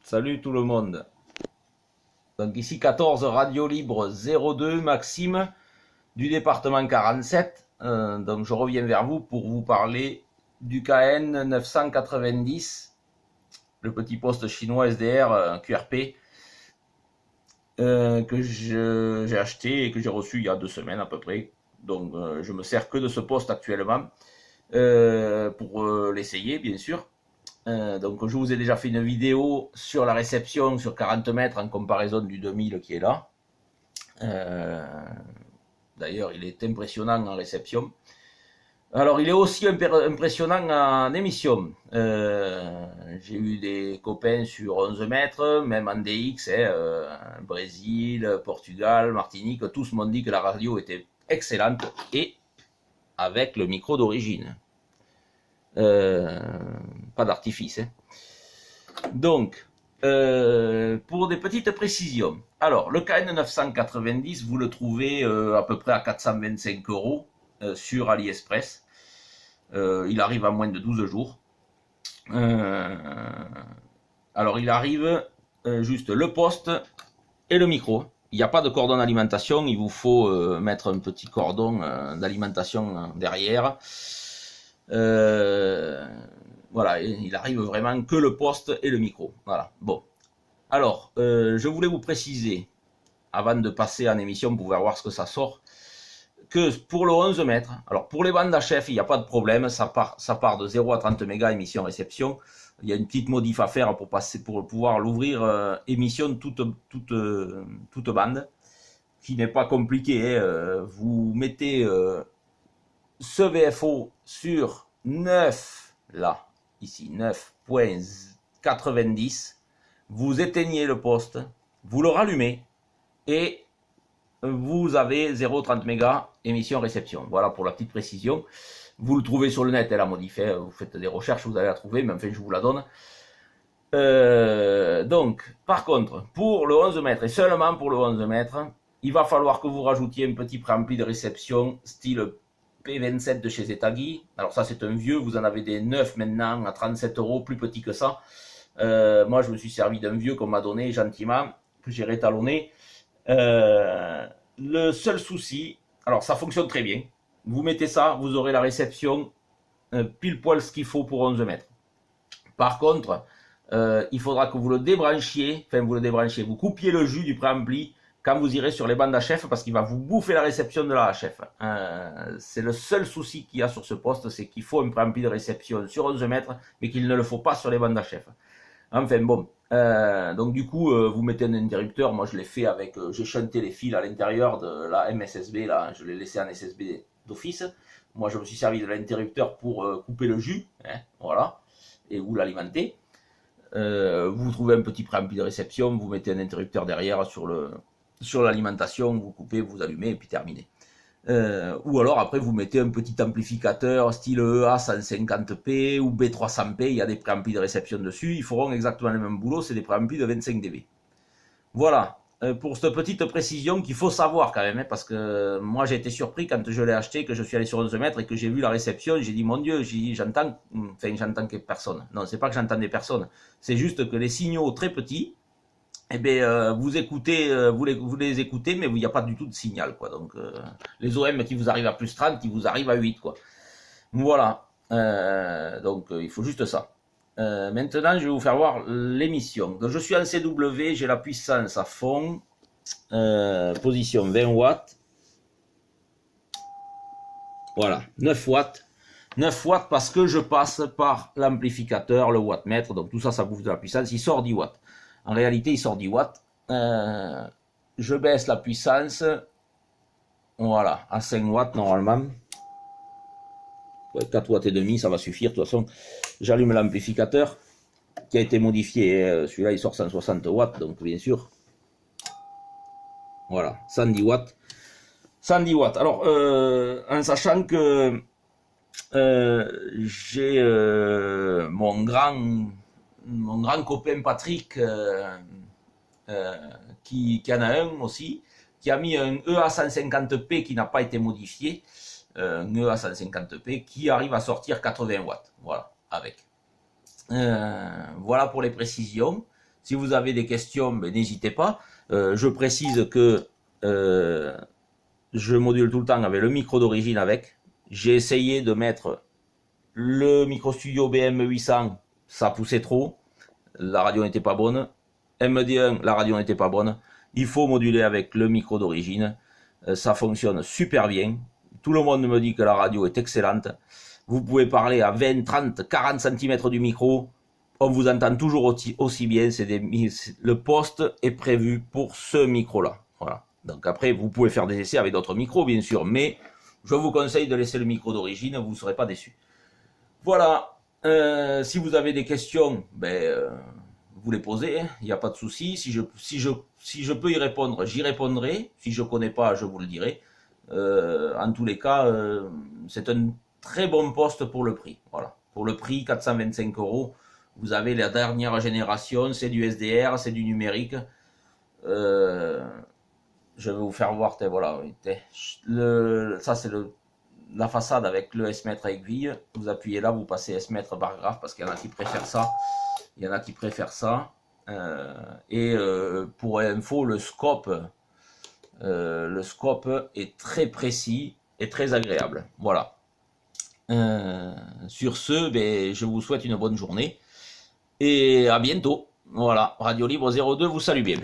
Salut tout le monde. Donc ici 14 Radio Libre 02 Maxime du département 47. Donc je reviens vers vous pour vous parler du KN 990, le petit poste chinois SDR QRP que j'ai acheté et que j'ai reçu il y a 2 semaines à peu près. Donc je me sers que de ce poste actuellement pour l'essayer bien sûr. Donc je vous ai déjà fait une vidéo sur la réception sur 40 mètres en comparaison du 2000 qui est là. D'ailleurs il est impressionnant en réception. Alors il est aussi impressionnant en émission. J'ai eu des copains sur 11 mètres, même en DX, Brésil, Portugal, Martinique, tous m'ont dit que la radio était excellente et avec le micro d'origine. Pas d'artifice. Donc, pour des petites précisions. Alors, le KN 990, vous le trouvez à peu près à 425 € sur AliExpress. Il arrive à moins de 12 jours. Alors, il arrive juste le poste et le micro. Il n'y a pas de cordon d'alimentation. Il vous faut mettre un petit cordon d'alimentation derrière. Voilà, il arrive vraiment que le poste et le micro. Voilà. Bon. Alors, je voulais vous préciser, avant de passer en émission pour voir ce que ça sort, que pour le 11 mètres, alors pour les bandes HF, il n'y a pas de problème, ça part de 0 à 30 mégas émission réception. Il y a une petite modif à faire pour pouvoir l'ouvrir émission toute bande, qui n'est pas compliqué. Vous mettez ce VFO sur 9, là, ici, 9.90, vous éteignez le poste, vous le rallumez, et vous avez 0,30 mégas émission réception. Voilà pour la petite précision. Vous le trouvez sur le net, elle a modifié, vous faites des recherches, vous allez la trouver, mais enfin je vous la donne. Donc, par contre, pour le 11 mètres, et seulement pour le 11 mètres, il va falloir que vous rajoutiez un petit préampli de réception, style P27 de chez Zetagi. Alors ça c'est un vieux, vous en avez des neufs maintenant à 37 €, plus petit que ça. Moi je me suis servi d'un vieux qu'on m'a donné gentiment, que j'ai rétalonné. Le seul souci, alors ça fonctionne très bien, vous mettez ça, vous aurez la réception pile poil ce qu'il faut pour 11 mètres. Par contre, il faudra que vous le débranchiez, vous coupiez le jus du préampli quand vous irez sur les bandes HF parce qu'il va vous bouffer la réception de la HF. C'est le seul souci qu'il y a sur ce poste, c'est qu'il faut un préampli de réception sur 11 mètres, mais qu'il ne le faut pas sur les bandes HF. Enfin bon, donc du coup, vous mettez un interrupteur. Moi je l'ai fait avec, j'ai shunté les fils à l'intérieur de la MSSB, là, je l'ai laissé en SSB d'office. Moi je me suis servi de l'interrupteur pour couper le jus, voilà, et vous l'alimenter. Vous trouvez un petit préampli de réception, vous mettez un interrupteur derrière sur l'alimentation, vous coupez, vous allumez et puis terminé. Ou alors après vous mettez un petit amplificateur style EA 150p ou B300p, il y a des préamplis de réception dessus, ils feront exactement le même boulot, c'est des préamplis de 25 dB. Voilà, pour cette petite précision qu'il faut savoir quand même, parce que moi j'ai été surpris quand je l'ai acheté, que je suis allé sur 11 mètres et que j'ai vu la réception, j'ai dit mon Dieu, j'entends que personne. Non, c'est pas que j'entends des personnes, c'est juste que les signaux très petits, eh bien, vous écoutez, vous les écoutez, mais il n'y a pas du tout de signal, quoi. Donc, les OM qui vous arrivent à plus 30, qui vous arrivent à 8, quoi. Voilà. Donc, il faut juste ça. Maintenant, je vais vous faire voir l'émission. Donc, je suis en CW, j'ai la puissance à fond. Position 20 watts. Voilà, 9 watts. 9 watts parce que je passe par l'amplificateur, le wattmètre. Donc, tout ça, ça bouffe de la puissance. Il sort 10 watts. En réalité, il sort 10 watts. Je baisse la puissance. Voilà, à 5 watts normalement. 4 watts et demi, ça va suffire. De toute façon, j'allume l'amplificateur qui a été modifié. Celui-là, il sort 160 watts, donc bien sûr. Voilà, 110 watts. 110 watts. Alors, en sachant que j'ai mon grand copain Patrick qui en a un aussi, qui a mis un EA 150p qui n'a pas été modifié, un EA 150p qui arrive à sortir 80 watts, voilà, avec. Voilà pour les précisions. Si vous avez des questions, ben, n'hésitez pas. Je précise que je module tout le temps avec le micro d'origine avec. J'ai essayé de mettre le micro studio BM800, ça poussait trop. La radio n'était pas bonne. MD1, la radio n'était pas bonne. Il faut moduler avec le micro d'origine. Ça fonctionne super bien. Tout le monde me dit que la radio est excellente. Vous pouvez parler à 20, 30, 40 cm du micro. On vous entend toujours aussi bien. Le poste est prévu pour ce micro-là. Voilà. Donc après, vous pouvez faire des essais avec d'autres micros, bien sûr. Mais je vous conseille de laisser le micro d'origine. Vous ne serez pas déçus. Voilà. Si vous avez des questions, vous les posez, il n'y a pas de souci. Si je peux y répondre, j'y répondrai. Si je ne connais pas, je vous le dirai. En tous les cas, c'est un très bon poste pour le prix. Voilà. Pour le prix, 425 €, vous avez la dernière génération, c'est du SDR, c'est du numérique. Je vais vous faire voir, voilà. Ça, c'est la façade avec le S-mètre à aiguille. Vous appuyez là, vous passez S-mètre barre graphe parce qu'il y en a qui préfèrent ça. Il y en a qui préfèrent ça. Pour info, le scope est très précis et très agréable. Voilà. Sur ce, je vous souhaite une bonne journée et à bientôt. Voilà, Radio Libre 02 vous salue bien.